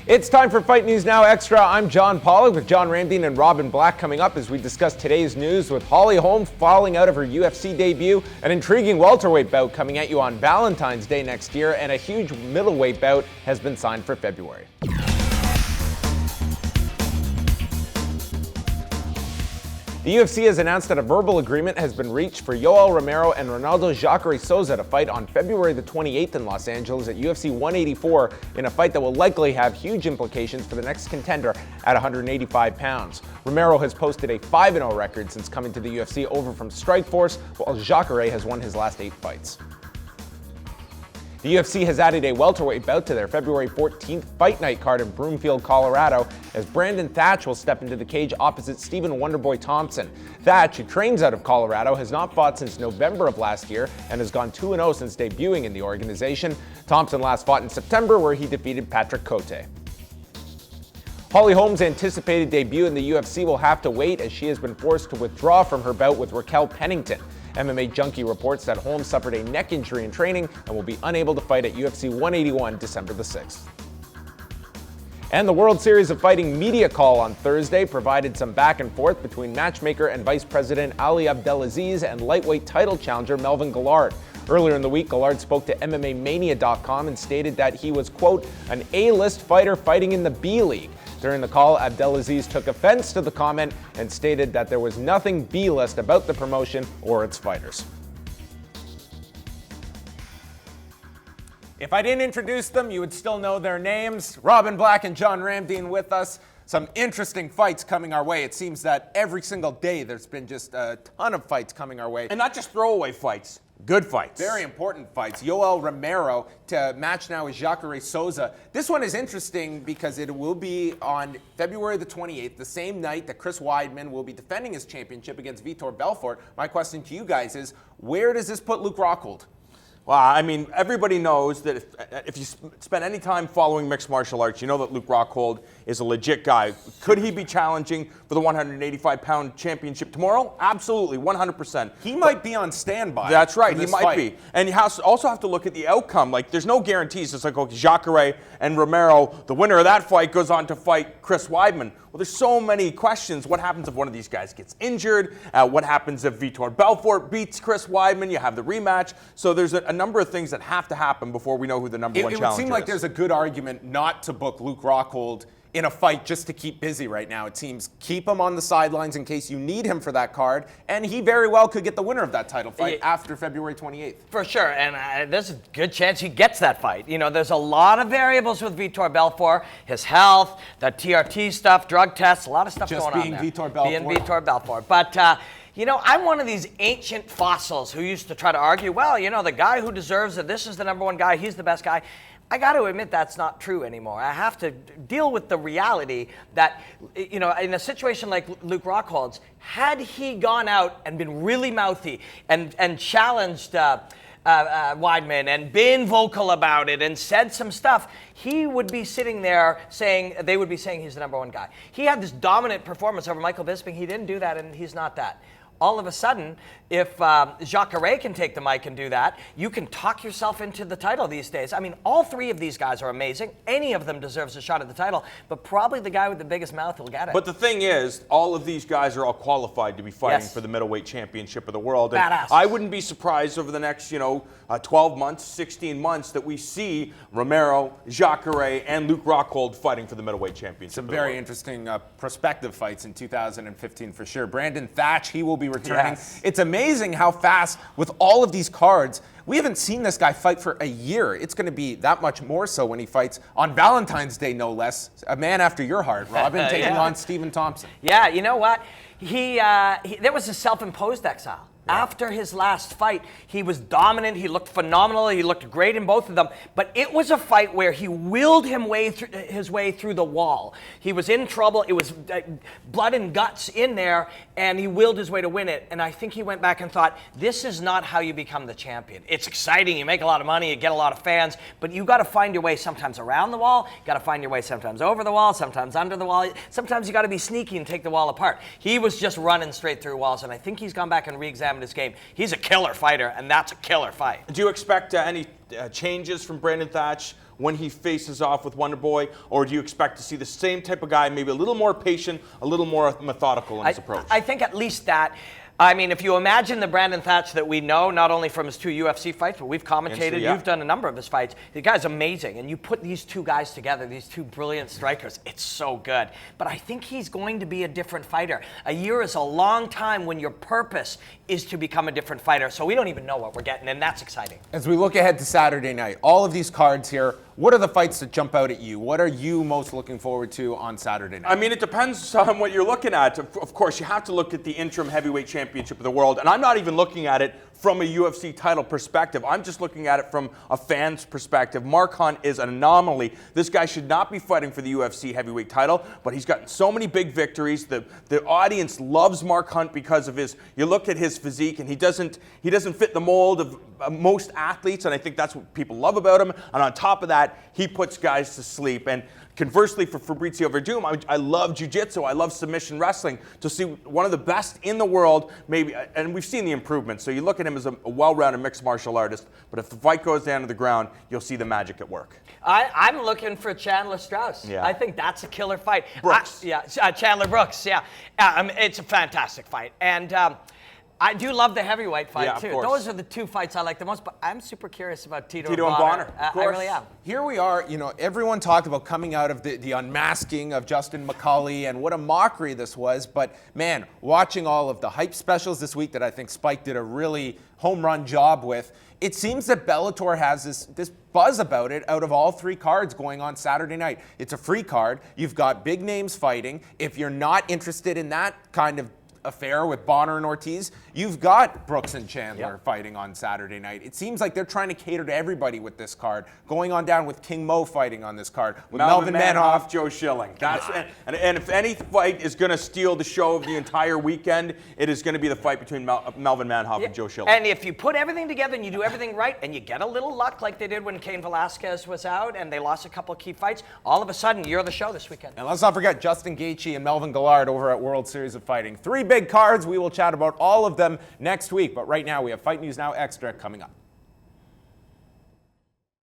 It's time for Fight News Now Extra. I'm John Pollock with John Ramdeen and Robin Black coming up as we discuss today's news with Holly Holm falling out of her UFC debut, an intriguing welterweight bout coming at you on Valentine's Day next year, and a huge middleweight bout has been signed for February. The UFC has announced that a verbal agreement has been reached for Yoel Romero and Ronaldo Jacare Souza to fight on February the 28th in Los Angeles at UFC 184 in a fight that will likely have huge implications for the next contender at 185 pounds. Romero has posted a 5-0 record since coming to the UFC over from Strikeforce, while Jacare has won his last 8 fights. The UFC has added a welterweight bout to their February 14th fight night card in Broomfield, Colorado, as Brandon Thatch will step into the cage opposite Stephen Wonderboy Thompson. Thatch, who trains out of Colorado, has not fought since November of last year and has gone 2-0 since debuting in the organization. Thompson last fought in September, where he defeated Patrick Cote. Holly Holm's anticipated debut in the UFC will have to wait, as she has been forced to withdraw from her bout with Raquel Pennington. MMA Junkie reports that Holmes suffered a neck injury in training and will be unable to fight at UFC 181 December the 6th. And the World Series of Fighting media call on Thursday provided some back and forth between matchmaker and Vice President Ali Abdelaziz and lightweight title challenger Melvin Guillard. Earlier in the week, Guillard spoke to MMAmania.com and stated that he was, quote, an A-list fighter fighting in the B-League. During the call, Abdelaziz took offense to the comment and stated that there was nothing B-list about the promotion or its fighters. If I didn't introduce them, you would still know their names. Robin Black and John Ramdeen with us. Some interesting fights coming our way. It seems that every single day there's been just a ton of fights coming our way. And not just throwaway fights. Good fights. Very important fights. Yoel Romero to match now with Jacare Souza. This one is interesting because it will be on February the 28th, the same night that Chris Weidman will be defending his championship against Vitor Belfort. My question to you guys is, where does this put Luke Rockhold? Well, I mean, everybody knows that if you spend any time following mixed martial arts, you know that Luke Rockhold is a legit guy. Could he be challenging for the 185-pound championship tomorrow? Absolutely, 100%. He might be on standby. That's right, he might be. And you also have to look at the outcome. Like, there's no guarantees. It's like, okay, Jacare and Romero, the winner of that fight goes on to fight Chris Weidman. Well, there's so many questions. What happens if one of these guys gets injured? What happens if Vitor Belfort beats Chris Weidman? You have the rematch. So there's a number of things that have to happen before we know who the number one challenger is. It would seem like there's a good argument not to book Luke Rockhold in a fight just to keep busy right now. It seems keep him on the sidelines in case you need him for that card, and he very well could get the winner of that title fight after February 28th. For sure, and there's a good chance he gets that fight. You know, there's a lot of variables with Vitor Belfort, his health, the TRT stuff, drug tests, a lot of stuff just going on there. Being Vitor Belfort. But, you know, I'm one of these ancient fossils who used to try to argue, well, you know, the guy who deserves it, this is the number one guy, he's the best guy. I got to admit that's not true anymore. I have to deal with the reality that, you know, in a situation like Luke Rockhold's, had he gone out and been really mouthy and challenged Weidman and been vocal about it and said some stuff, he would be sitting there saying, they would be saying he's the number one guy. He had this dominant performance over Michael Bisping. He didn't do that, and he's not that. All of a sudden, if Jacare can take the mic and do that, you can talk yourself into the title these days. I mean, all three of these guys are amazing. Any of them deserves a shot at the title, but probably the guy with the biggest mouth will get it. But the thing is, all of these guys are all qualified to be fighting for the middleweight championship of the world. And badass. I wouldn't be surprised over the next, 12 months, 16 months that we see Romero, Jacare, and Luke Rockhold fighting for the middleweight championship. Some very interesting prospective fights in 2015 for sure. Brandon Thatch, he will be returning. Yes. It's amazing how fast, with all of these cards, we haven't seen this guy fight for a year. It's going to be that much more so when he fights on Valentine's Day, no less. A man after your heart, Robin, taking on Stephen Thompson. Yeah, you know what? There was a self-imposed exile. Yeah. After his last fight, he was dominant. He looked phenomenal. He looked great in both of them. But it was a fight where he willed his way through the wall. He was in trouble. It was blood and guts in there, and he willed his way to win it. And I think he went back and thought, this is not how you become the champion. It's exciting. You make a lot of money. You get a lot of fans. But you got to find your way sometimes around the wall. You got to find your way sometimes over the wall, sometimes under the wall. Sometimes you got to be sneaky and take the wall apart. He was just running straight through walls, and I think he's gone back and re-examined in his game. He's a killer fighter, and that's a killer fight. Do you expect any changes from Brandon Thatch when he faces off with Wonderboy, or do you expect to see the same type of guy, maybe a little more patient, a little more methodical in his approach? I think at least that. I mean, if you imagine the Brandon Thatch that we know, not only from his 2 UFC fights, but we've commentated, you've done a number of his fights. The guy's amazing, and you put these 2 guys together, these 2 brilliant strikers, it's so good. But I think he's going to be a different fighter. A year is a long time when your purpose is to become a different fighter, so we don't even know what we're getting, and that's exciting. As we look ahead to Saturday night, all of these cards here, what are the fights that jump out at you? What are you most looking forward to on Saturday night? I mean, it depends on what you're looking at. Of course, you have to look at the interim heavyweight championship of the world, and I'm not even looking at it from a UFC title perspective. I'm just looking at it from a fan's perspective. Mark Hunt is an anomaly. This guy should not be fighting for the UFC heavyweight title, but he's gotten so many big victories. The audience loves Mark Hunt because of his, you look at his physique, and he doesn't fit the mold of most athletes, and I think that's what people love about him. And on top of that, he puts guys to sleep. And conversely, for Fabrizio Verdum, I love jiu-jitsu. I love submission wrestling. To see one of the best in the world, maybe, and we've seen the improvements. So you look at him as a well-rounded mixed martial artist, but if the fight goes down to the ground, you'll see the magic at work. I'm looking for Chandler Strauss. Yeah. I think that's a killer fight. Brooks. Chandler Brooks, yeah. It's a fantastic fight. And I do love the heavyweight fight, too. Those are the 2 fights I like the most, but I'm super curious about Tito and Bonner. Of course. I really am. Here we are, everyone talked about coming out of the unmasking of Justin McCauley and what a mockery this was, but man, watching all of the hype specials this week that I think Spike did a really home run job with, it seems that Bellator has this buzz about it out of all 3 cards going on Saturday night. It's a free card. You've got big names fighting. If you're not interested in that kind of affair with Bonner and Ortiz, you've got Brooks and Chandler fighting on Saturday night. It seems like they're trying to cater to everybody with this card. Going on down with King Mo fighting on this card, with Melvin Manhoff, Joe Schilling. And if any fight is going to steal the show of the entire weekend, it is going to be the fight between Melvin Manhoff and Joe Schilling. And if you put everything together and you do everything right, and you get a little luck like they did when Cain Velasquez was out and they lost a couple of key fights, all of a sudden you're the show this weekend. And let's not forget Justin Gaethje and Melvin Gillard over at World Series of Fighting. 3 big cards. We will chat about all of them next week. But right now we have Fight News Now Extra coming up.